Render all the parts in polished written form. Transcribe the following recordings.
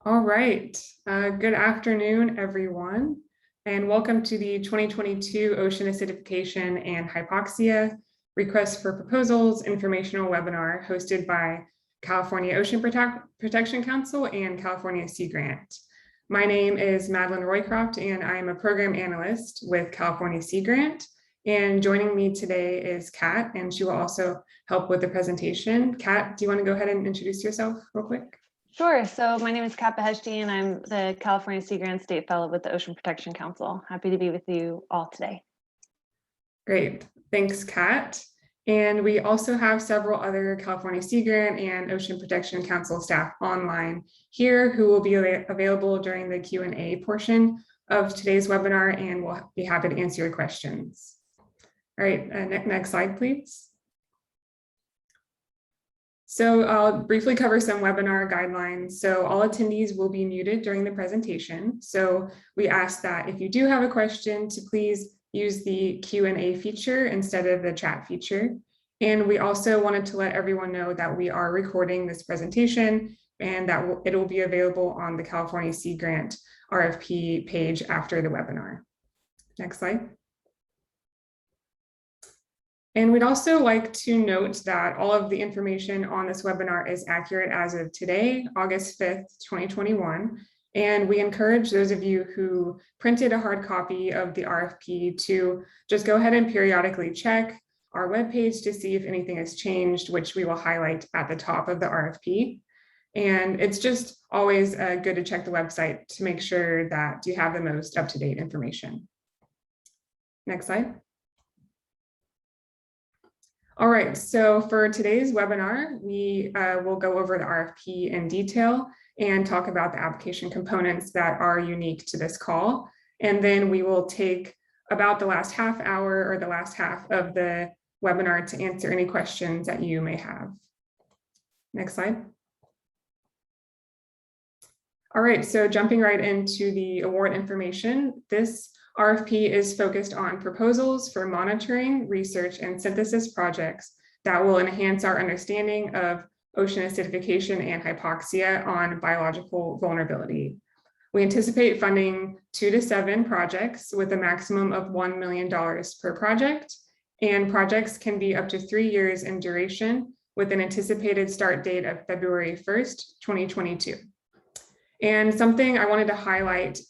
All right. Good afternoon, everyone, and welcome to the 2022 Ocean Acidification and Hypoxia Request for Proposals Informational Webinar hosted by California Ocean Protection Council and California Sea Grant. My name is Madeline Roycroft, and I am a program analyst with California Sea Grant. And joining me today is Kat, and she will also help with the presentation. Kat, do you want to go ahead and introduce yourself real quick? Sure. So my name is Kat Beheshti, and I'm the California Sea Grant State Fellow with the Ocean Protection Council. Happy to be with you all today. Great. Thanks, Kat. And we also have several other California Sea Grant and Ocean Protection Council staff online here who will be available during the Q&A portion of today's webinar, and we'll be happy to answer your questions. All right, next slide, please. So I'll briefly cover some webinar guidelines. So all attendees will be muted during the presentation. So we ask that if you do have a question to please use the Q&A feature instead of the chat feature. And we also wanted to let everyone know that we are recording this presentation and that it will be available on the California Sea Grant RFP page after the webinar. Next slide. And we'd also like to note that all of the information on this webinar is accurate as of today, August 5th, 2021. And we encourage those of you who printed a hard copy of the RFP to just go ahead and periodically check our webpage to see if anything has changed, which we will highlight at the top of the RFP. And it's just always good to check the website to make sure that you have the most up-to-date information. Next slide. All right, so for today's webinar, we will go over the RFP in detail and talk about the application components that are unique to this call. And then we will take about the last half hour or the last half of the webinar to answer any questions that you may have. Next slide. All right, so jumping right into the award information, this RFP is focused on proposals for monitoring, research, and synthesis projects that will enhance our understanding of ocean acidification and hypoxia on biological vulnerability. We anticipate funding 2 to 7 projects with a maximum of $1 million per project, and projects can be up to 3 years in duration with an anticipated start date of February 1st, 2022. And something I wanted to highlight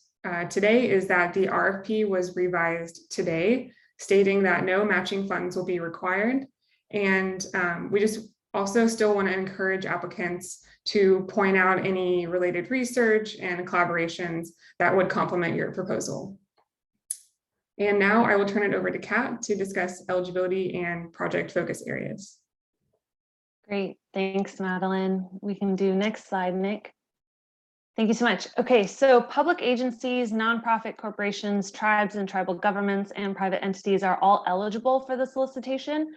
today is that the RFP was revised today, stating that no matching funds will be required. And we just also still want to encourage applicants to point out any related research and collaborations that would complement your proposal. And now I will turn it over to Kat to discuss eligibility and project focus areas. Great. Thanks, Madeline. We can do next slide, Nick. Thank you so much. Okay, so public agencies, nonprofit corporations, tribes and tribal governments, and private entities are all eligible for the solicitation,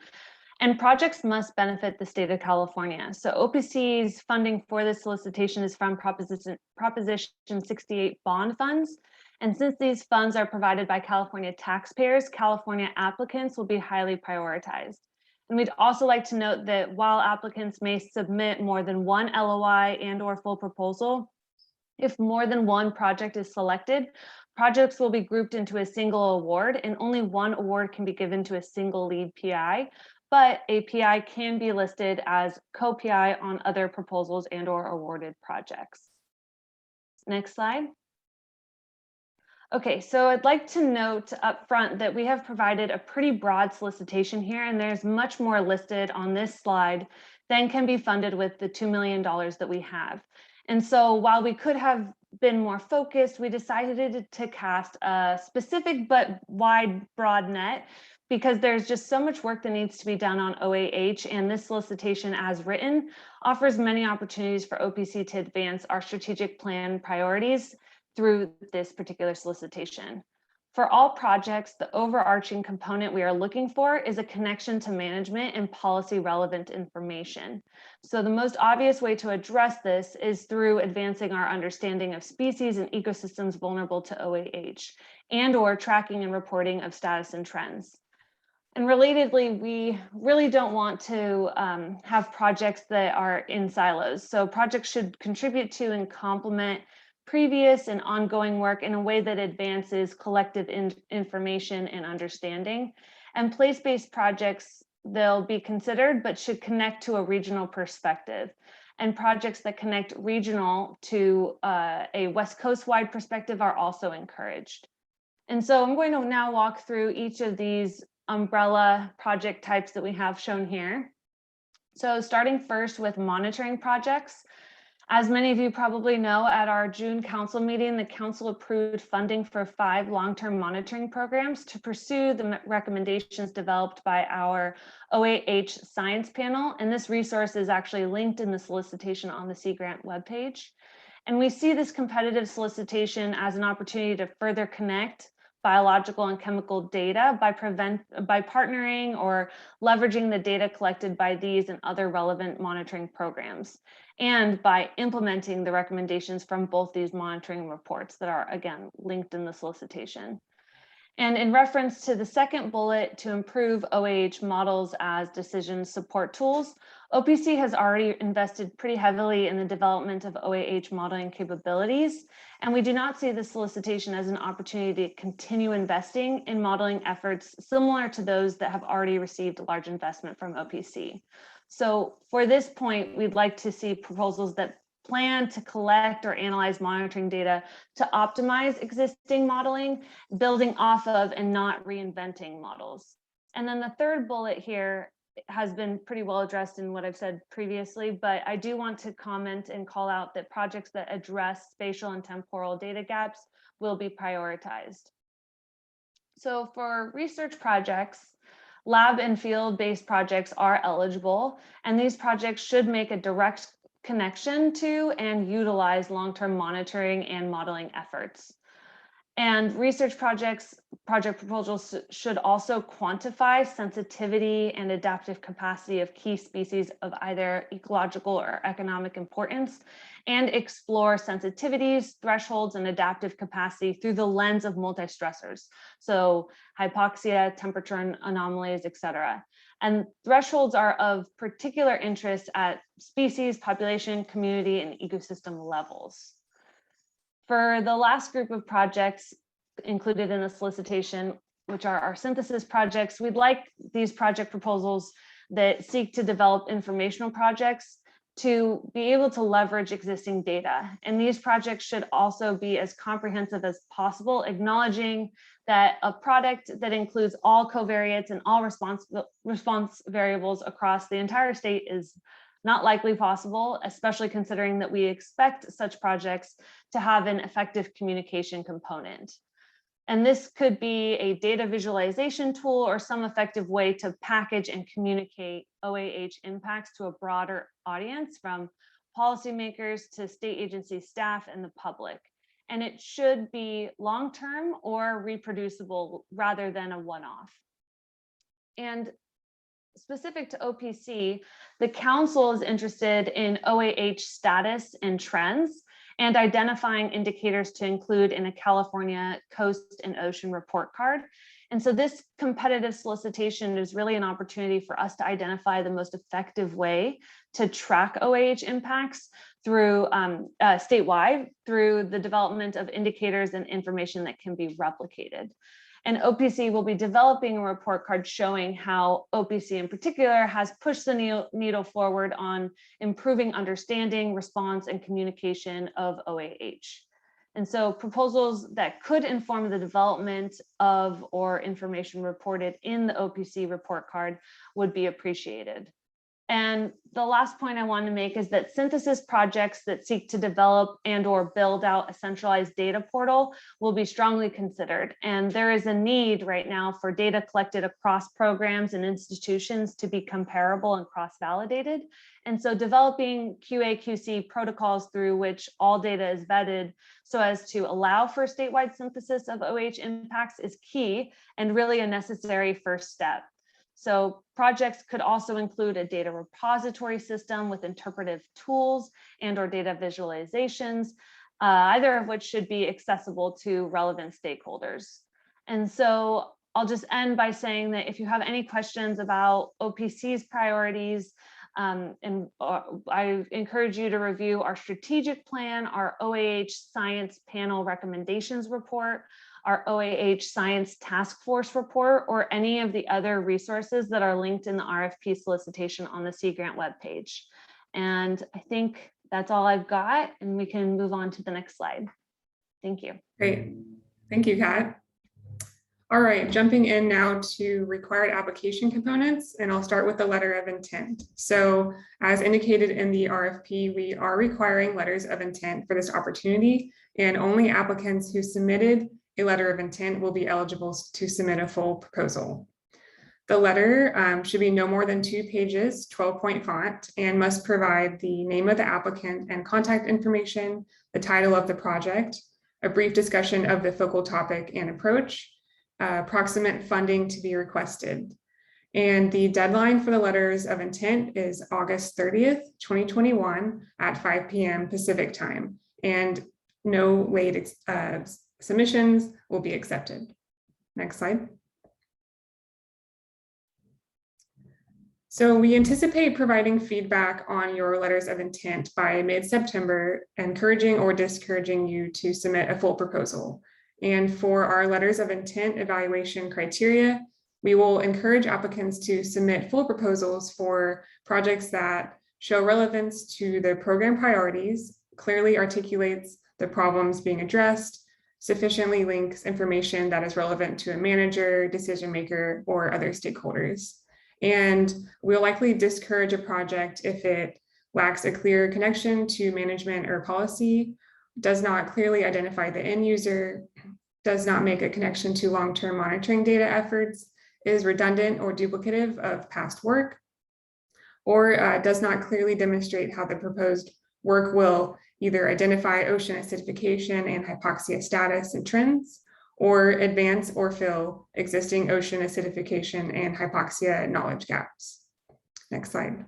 and projects must benefit the state of California. So OPC's funding for this solicitation is from Proposition 68 bond funds. And since these funds are provided by California taxpayers, California applicants will be highly prioritized. And we'd also like to note that while applicants may submit more than one LOI and/or full proposal, if more than one project is selected, projects will be grouped into a single award, and only one award can be given to a single lead PI, but a PI can be listed as co-PI on other proposals and/or awarded projects. Next slide. Okay, so I'd like to note up front that we have provided a pretty broad solicitation here, and there's much more listed on this slide than can be funded with the $2 million that we have. And so while we could have been more focused, we decided to cast a specific but wide, broad net because there's just so much work that needs to be done on OAH, and this solicitation as written offers many opportunities for OPC to advance our strategic plan priorities through this particular solicitation. For all projects, the overarching component we are looking for is a connection to management and policy relevant information. So the most obvious way to address this is through advancing our understanding of species and ecosystems vulnerable to OAH and/or tracking and reporting of status and trends. And relatedly, we really don't want to have projects that are in silos. So projects should contribute to and complement previous and ongoing work in a way that advances collective information and understanding. And place-based projects, they'll be considered, but should connect to a regional perspective. And projects that connect regional to a West Coast-wide perspective are also encouraged. And so I'm going to now walk through each of these umbrella project types that we have shown here. So starting first with monitoring projects. As many of you probably know, at our June council meeting, the council approved funding for 5 long-term monitoring programs to pursue the recommendations developed by our OAH science panel. And this resource is actually linked in the solicitation on the Sea Grant webpage. And we see this competitive solicitation as an opportunity to further connect biological and chemical data by partnering or leveraging the data collected by these and other relevant monitoring programs, and by implementing the recommendations from both these monitoring reports that are, again, linked in the solicitation. And in reference to the second bullet, to improve OAH models as decision support tools, OPC has already invested pretty heavily in the development of OAH modeling capabilities, and we do not see the solicitation as an opportunity to continue investing in modeling efforts similar to those that have already received large investment from OPC. So for this point, we'd like to see proposals that plan to collect or analyze monitoring data to optimize existing modeling, building off of and not reinventing models. And then the third bullet here has been pretty well addressed in what I've said previously, but I do want to comment and call out that projects that address spatial and temporal data gaps will be prioritized. So for research projects, lab and field-based projects are eligible, and these projects should make a direct connection to and utilize long-term monitoring and modeling efforts. And research project proposals should also quantify sensitivity and adaptive capacity of key species of either ecological or economic importance, and explore sensitivities, thresholds, and adaptive capacity through the lens of multi-stressors. So hypoxia, temperature anomalies, et cetera. And thresholds are of particular interest at species, population, community, and ecosystem levels. For the last group of projects included in the solicitation, which are our synthesis projects, we'd like these project proposals that seek to develop informational projects to be able to leverage existing data. And these projects should also be as comprehensive as possible, acknowledging that a product that includes all covariates and all response variables across the entire state is not likely possible, especially considering that we expect such projects to have an effective communication component. And this could be a data visualization tool or some effective way to package and communicate OAH impacts to a broader audience, from policymakers to state agency staff and the public. And it should be long-term or reproducible rather than a one-off. And specific to OPC, the council is interested in OAH status and trends, and identifying indicators to include in a California coast and ocean report card. And so this competitive solicitation is really an opportunity for us to identify the most effective way to track OAH impacts through statewide, through the development of indicators and information that can be replicated. And OPC will be developing a report card showing how OPC in particular has pushed the needle forward on improving understanding, response, and communication of OAH. And so proposals that could inform the development of or information reported in the OPC report card would be appreciated. And the last point I want to make is that synthesis projects that seek to develop and or build out a centralized data portal will be strongly considered. And there is a need right now for data collected across programs and institutions to be comparable and cross-validated. And so developing QA/QC protocols through which all data is vetted so as to allow for statewide synthesis of OAH impacts is key and really a necessary first step. So projects could also include a data repository system with interpretive tools and or data visualizations, either of which should be accessible to relevant stakeholders. And so I'll just end by saying that if you have any questions about OPC's priorities, I encourage you to review our strategic plan, our OAH Science Panel Recommendations Report, our OAH Science Task Force Report, or any of the other resources that are linked in the RFP solicitation on the Sea Grant webpage. And I think that's all I've got, and we can move on to the next slide. Thank you. Great. Thank you, Kat. All right, jumping in now to required application components, and I'll start with the letter of intent. So as indicated in the RFP, we are requiring letters of intent for this opportunity, and only applicants who submitted a letter of intent will be eligible to submit a full proposal. The letter should be no more than 2 pages, 12-point font, and must provide the name of the applicant and contact information, the title of the project, a brief discussion of the focal topic and approach, approximate funding to be requested. And the deadline for the letters of intent is August 30th, 2021 at 5 p.m. Pacific time, and no late submissions will be accepted. Next slide. So we anticipate providing feedback on your letters of intent by mid-September, encouraging or discouraging you to submit a full proposal. And for our letters of intent evaluation criteria, we will encourage applicants to submit full proposals for projects that show relevance to the program priorities, clearly articulates the problems being addressed, sufficiently links information that is relevant to a manager, decision maker, or other stakeholders. And we'll likely discourage a project if it lacks a clear connection to management or policy, does not clearly identify the end user, does not make a connection to long-term monitoring data efforts, is redundant or duplicative of past work, or does not clearly demonstrate how the proposed work will either identify ocean acidification and hypoxia status and trends, or advance or fill existing ocean acidification and hypoxia knowledge gaps. Next slide.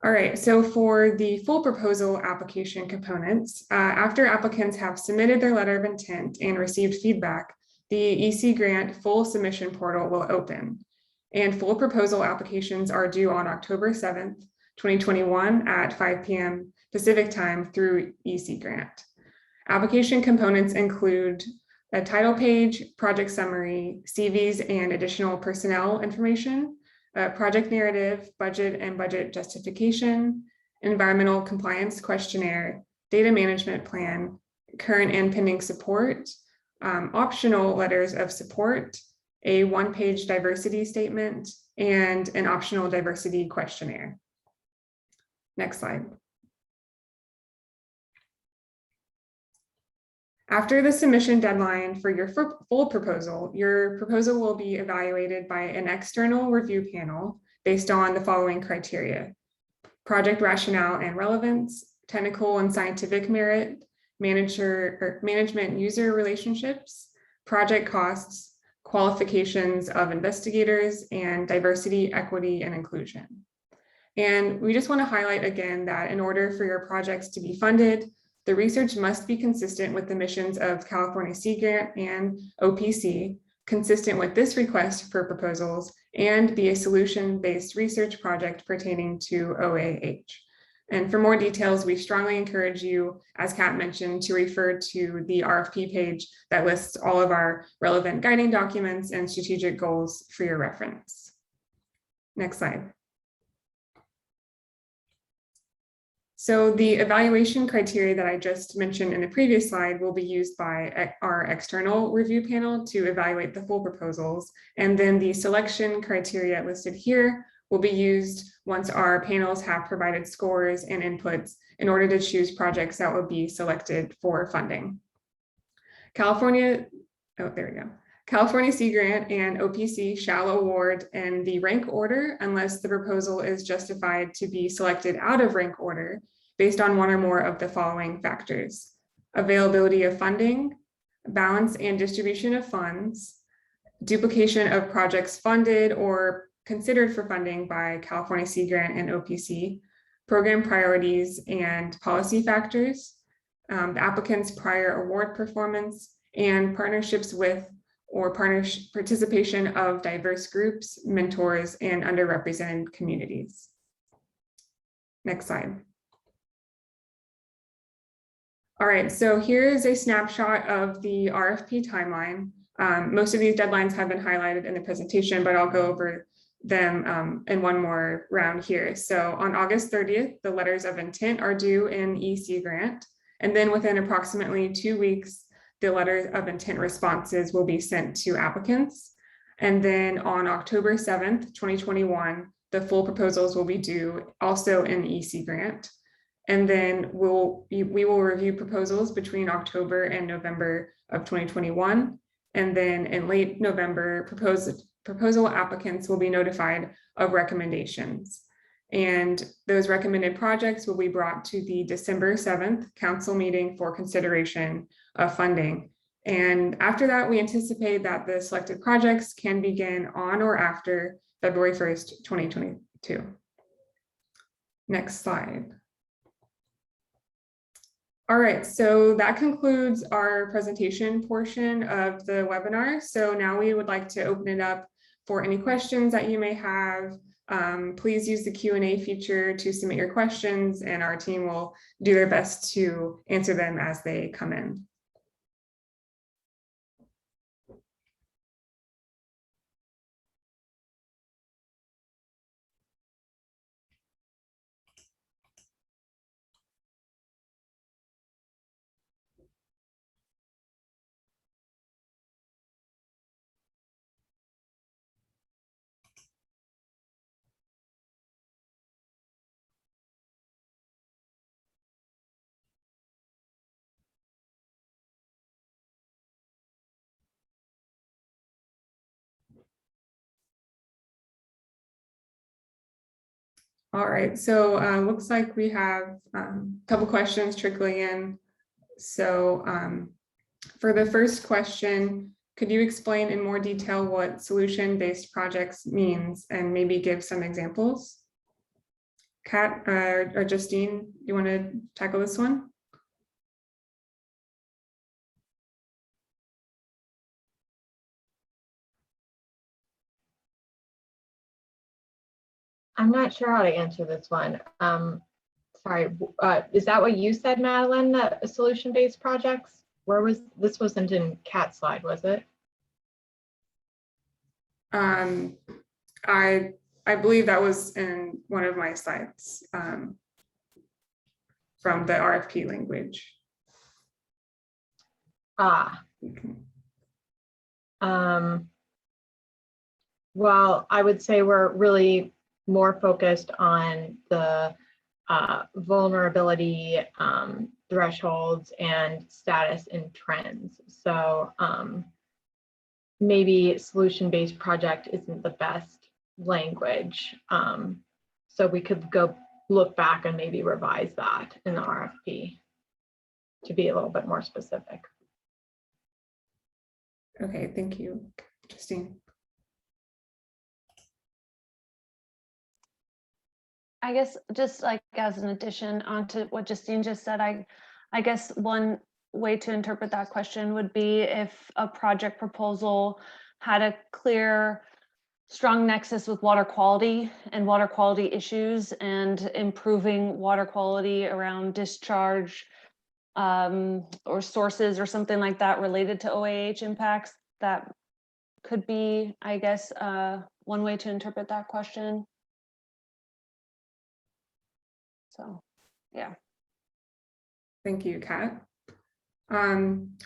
All right, so for the full proposal application components, after applicants have submitted their letter of intent and received feedback, the EC Grant full submission portal will open. And full proposal applications are due on October 7th, 2021 at 5 p.m. Pacific time through EC Grant. Application components include a title page, project summary, CVs and additional personnel information, project narrative, budget and budget justification, environmental compliance questionnaire, data management plan, current and pending support, optional letters of support, a 1-page diversity statement, and an optional diversity questionnaire. Next slide. After the submission deadline for your full proposal, your proposal will be evaluated by an external review panel based on the following criteria: project rationale and relevance, technical and scientific merit, management user relationships, project costs, qualifications of investigators, and diversity, equity, and inclusion. And we just want to highlight again that in order for your projects to be funded, the research must be consistent with the missions of California Sea Grant and OPC, consistent with this request for proposals, and be a solution-based research project pertaining to OAH. And for more details, we strongly encourage you, as Kat mentioned, to refer to the RFP page that lists all of our relevant guiding documents and strategic goals for your reference. Next slide. So the evaluation criteria that I just mentioned in the previous slide will be used by our external review panel to evaluate the full proposals. And then the selection criteria listed here will be used once our panels have provided scores and inputs in order to choose projects that will be selected for funding. California Sea Grant and OPC shall award in the rank order unless the proposal is justified to be selected out of rank order based on one or more of the following factors: availability of funding, balance and distribution of funds, duplication of projects funded or considered for funding by California Sea Grant and OPC, program priorities and policy factors, the applicant's prior award performance, and partnerships with or participation of diverse groups, mentors, and underrepresented communities. Next slide. All right, so here is a snapshot of the RFP timeline. Most of these deadlines have been highlighted in the presentation, but I'll go over them in one more round here. So on August 30th, the letters of intent are due in EC grant. And then within approximately 2 weeks, the letters of intent responses will be sent to applicants. And then on October 7th, 2021, the full proposals will be due also in EC grant. And then we will review proposals between October and November of 2021. And then in late November, proposal applicants will be notified of recommendations. And those recommended projects will be brought to the December 7th council meeting for consideration of funding. And after that, we anticipate that the selected projects can begin on or after February 1st, 2022. Next slide. All right, so that concludes our presentation portion of the webinar. So now we would like to open it up for any questions that you may have. Please use the Q&A feature to submit your questions, and our team will do their best to answer them as they come in. All right, so looks like we have a couple questions trickling in. So for the first question, could you explain in more detail what solution-based projects means and maybe give some examples? Kat or Justine, you want to tackle this one? I'm not sure how to answer this one. Sorry, is that what you said, Madeline, that solution-based projects? Where was, this wasn't in Kat's slide, was it? I believe that was in one of my slides from the RFP language. Well, I would say we're really more focused on the vulnerability thresholds and status and trends. So maybe solution-based project isn't the best language. So we could go look back and maybe revise that in the RFP to be a little bit more specific. Okay, thank you, Justine. I guess just like as an addition onto what Justine just said, I guess one way to interpret that question would be if a project proposal had a clear, strong nexus with water quality and water quality issues and improving water quality around discharge or sources or something like that related to OAH impacts. That could be, I guess, one way to interpret that question. So, yeah. Thank you, Kat.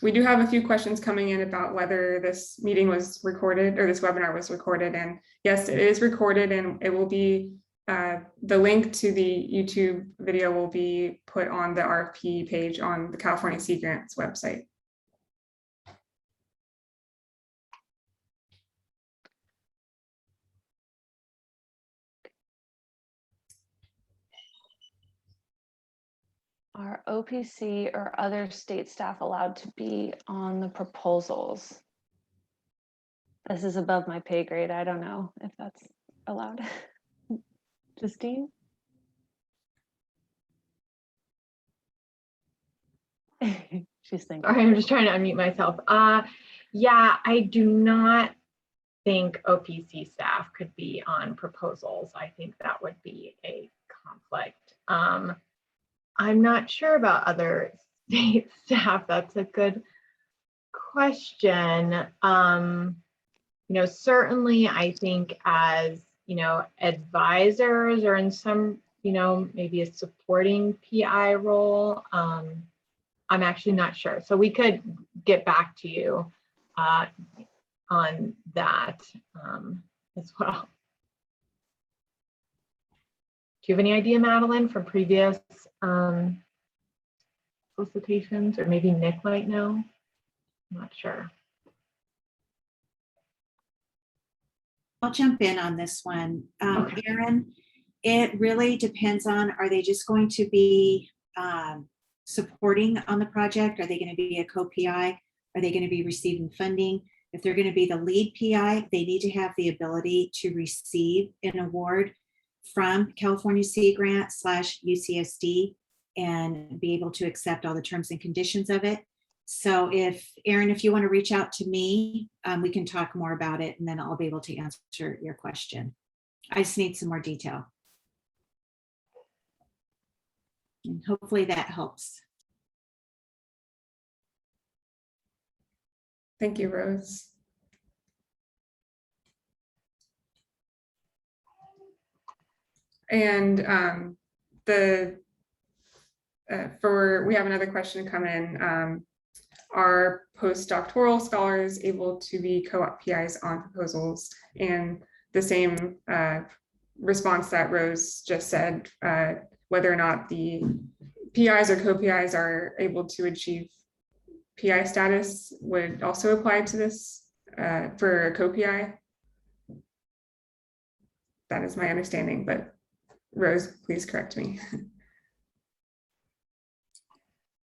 We do have a few questions coming in about whether this meeting was recorded or this webinar was recorded. And yes, it is recorded, and it will be, the link to the YouTube video will be put on the RFP page on the California Sea Grants website. Are OPC or other state staff allowed to be on the proposals? This is above my pay grade. I don't know if that's allowed. Justine? She's thinking. Sorry, I'm just trying to unmute myself. Yeah, I do not think OPC staff could be on proposals. I think that would be a conflict. I'm not sure about other state staff. That's a good question. Certainly I think as, advisors or in some, maybe a supporting PI role, I'm actually not sure. So we could get back to you on that as well. Do you have any idea, Madeline, from previous solicitations, or maybe Nick might know? I'm not sure. I'll jump in on this one. Okay. Erin, it really depends on, are they just going to be supporting on the project? Are they going to be a co-PI? Are they going to be receiving funding? If they're going to be the lead PI, they need to have the ability to receive an award from California Sea Grant / UCSD and be able to accept all the terms and conditions of it. So Erin, if you want to reach out to me, we can talk more about it and then I'll be able to answer your question. I just need some more detail. And hopefully that helps. Thank you, Rose. And we have another question come in. Are postdoctoral scholars able to be co-op PIs on proposals? And the same response that Rose just said, whether or not the PIs or co-PIs are able to achieve PI status would also apply to this for a co-PI. That is my understanding, but Rose, please correct me.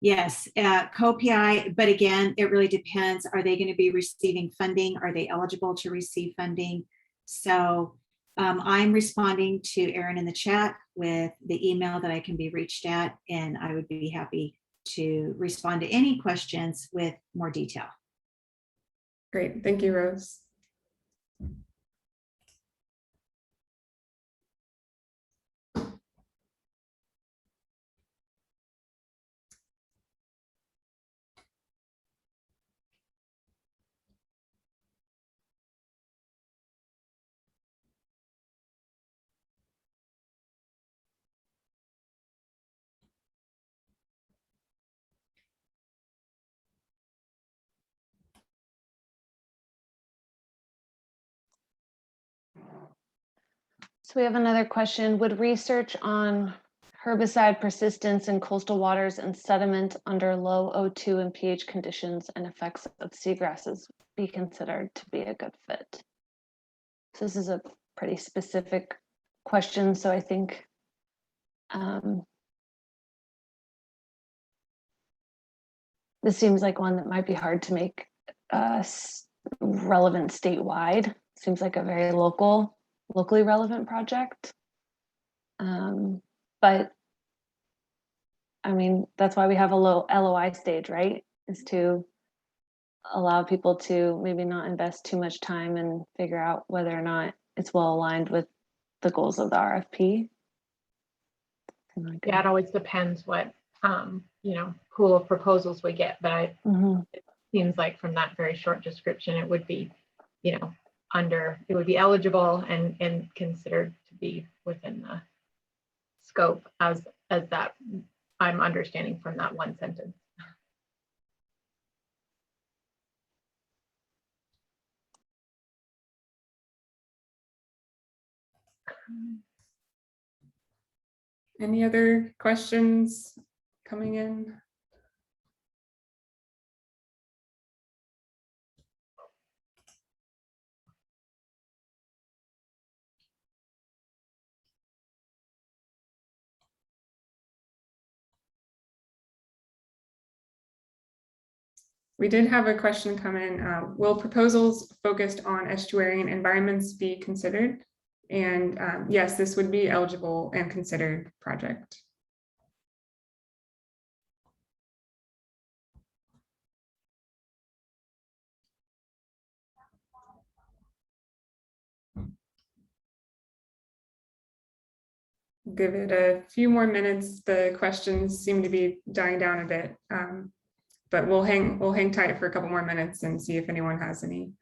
Yes, co-PI, but again, it really depends. Are they going to be receiving funding? Are they eligible to receive funding? So I'm responding to Erin in the chat with the email that I can be reached at, and I would be happy to respond to any questions with more detail. Great, thank you, Rose. So we have another question. Would research on herbicide persistence in coastal waters and sediment under low O2 and pH conditions and effects of seagrasses be considered to be a good fit? So this is a pretty specific question. So I think this seems like one that might be hard to make relevant statewide. Seems like a very locally relevant project. But I mean, that's why we have a low LOI stage, right? Is to allow people to maybe not invest too much time and figure out whether or not it's well aligned with the goals of the RFP. Yeah, it always depends what pool of proposals we get, but it seems like from that very short description, it would be, it would be eligible and considered to be within the scope as that I'm understanding from that one sentence. Any other questions coming in? We did have a question come in. Will proposals focused on estuarine environments be considered? And yes, this would be eligible and considered project. give it a few more minutes. The questions seem to be dying down a bit, but we'll hang tight for a couple more minutes and see if anyone has any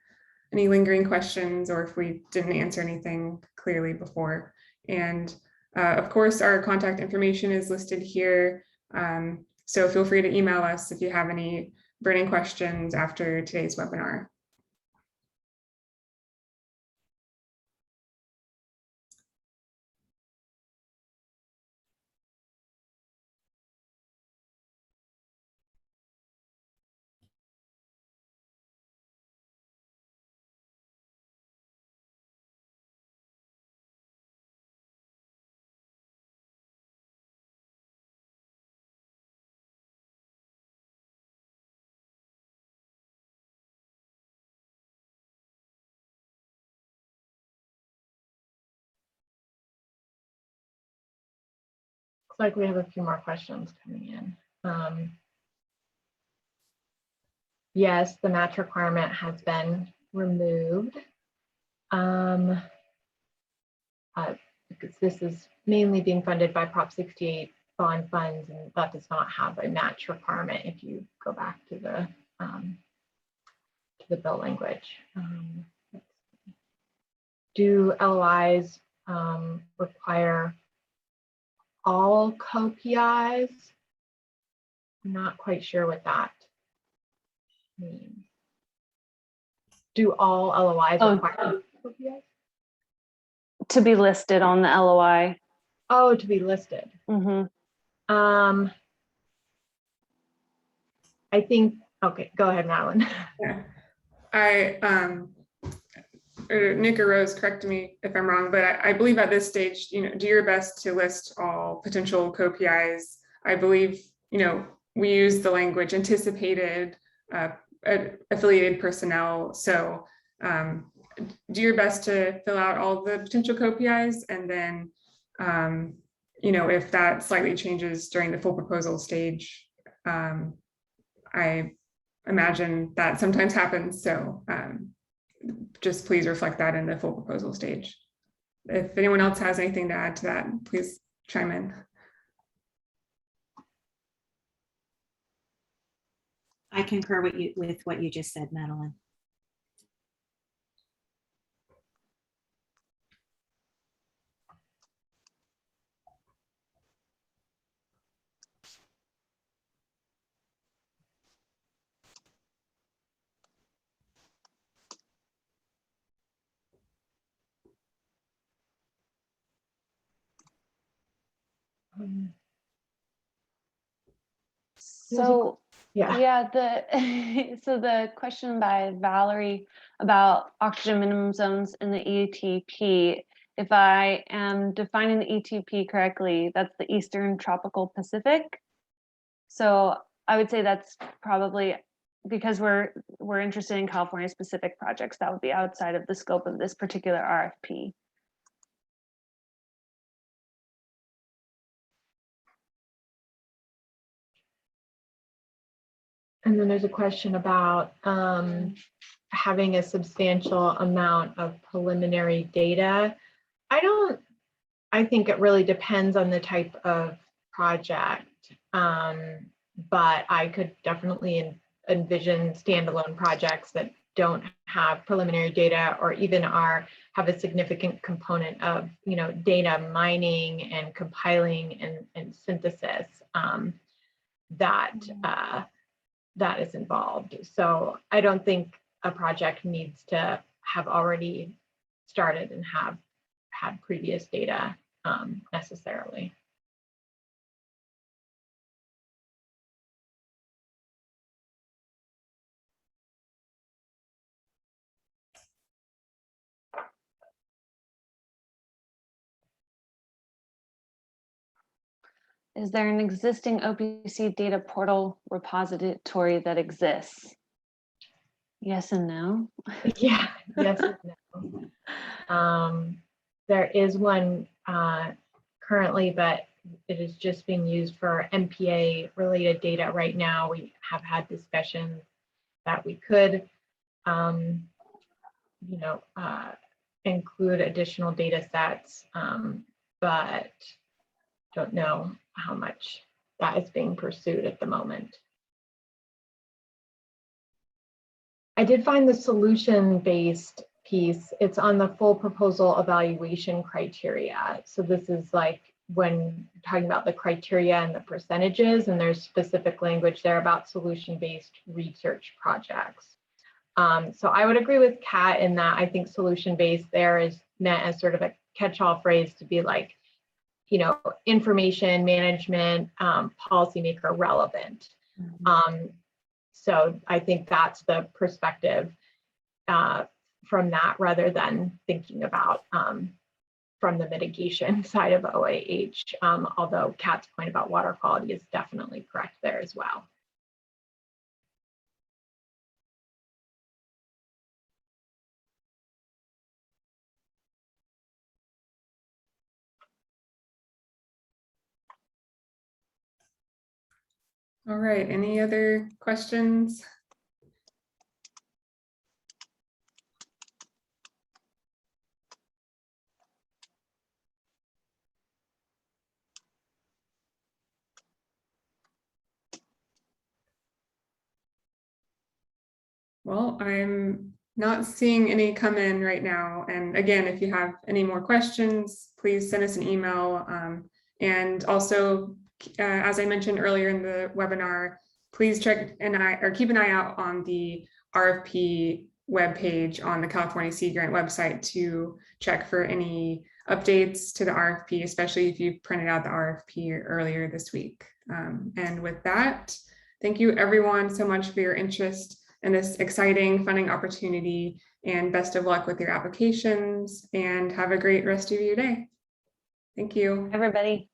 lingering questions or if we didn't answer anything clearly before. And of course, our contact information is listed here. So feel free to email us if you have any burning questions after today's webinar. Looks like we have a few more questions coming in. Yes, the match requirement has been removed. Because this is mainly being funded by Prop 68 bond funds, and that does not have a match requirement if you go back to the bill language. Do LOIs require all co-PIs? I'm not quite sure what that means. Do all LOIs require co-PIs? To be listed on the LOI. Oh, to be listed. Mm-hmm. I think, okay, go ahead, Madeline. Yeah. Nick or Rose, correct me if I'm wrong, but I believe at this stage, do your best to list all potential co-PIs. I believe, we use the language anticipated affiliated personnel. So do your best to fill out all the potential co-PIs, and then, if that slightly changes during the full proposal stage, I imagine that sometimes happens. So just please reflect that in the full proposal stage. If anyone else has anything to add to that, please chime in. I concur with what you just said, Madeline. So Yeah. so the question by Valerie about oxygen minimum zones in the ETP, if I am defining the ETP correctly, that's the Eastern Tropical Pacific. So I would say that's probably, because we're interested in California specific projects, that would be outside of the scope of this particular RFP. And then there's a question about having a substantial amount of preliminary data. I think it really depends on the type of project, but I could definitely envision standalone projects that don't have preliminary data, or even have a significant component of data mining and compiling and synthesis that is involved. So I don't think a project needs to have already started and have had previous data necessarily. Is there an existing OPC data portal repository that exists? Yes and no. Yeah, yes and no. There is one currently, but it is just being used for MPA related data right now. We have had discussions that we could, include additional data sets, but don't know how much that is being pursued at the moment. I did find the solution-based piece. It's on the full proposal evaluation criteria. So this is like when talking about the criteria and the percentages, and there's specific language there about solution-based research projects. So I would agree with Kat in that I think solution-based there is meant as sort of a catch-all phrase to be like, you know, information management, policymaker relevant. So I think that's the perspective from that, rather than thinking about from the mitigation side of OAH, although Kat's point about water quality is definitely correct there as well. All right, any other questions? Well, I'm not seeing any come in right now. And again, if you have any more questions, please send us an email. And also, as I mentioned earlier in the webinar, please check keep an eye out on the RFP webpage on the California Sea Grant website to check for any updates to the RFP, especially if you printed out the RFP earlier this week. And with that, thank you everyone so much for your interest in this exciting funding opportunity, and best of luck with your applications, and have a great rest of your day. Thank you. Everybody.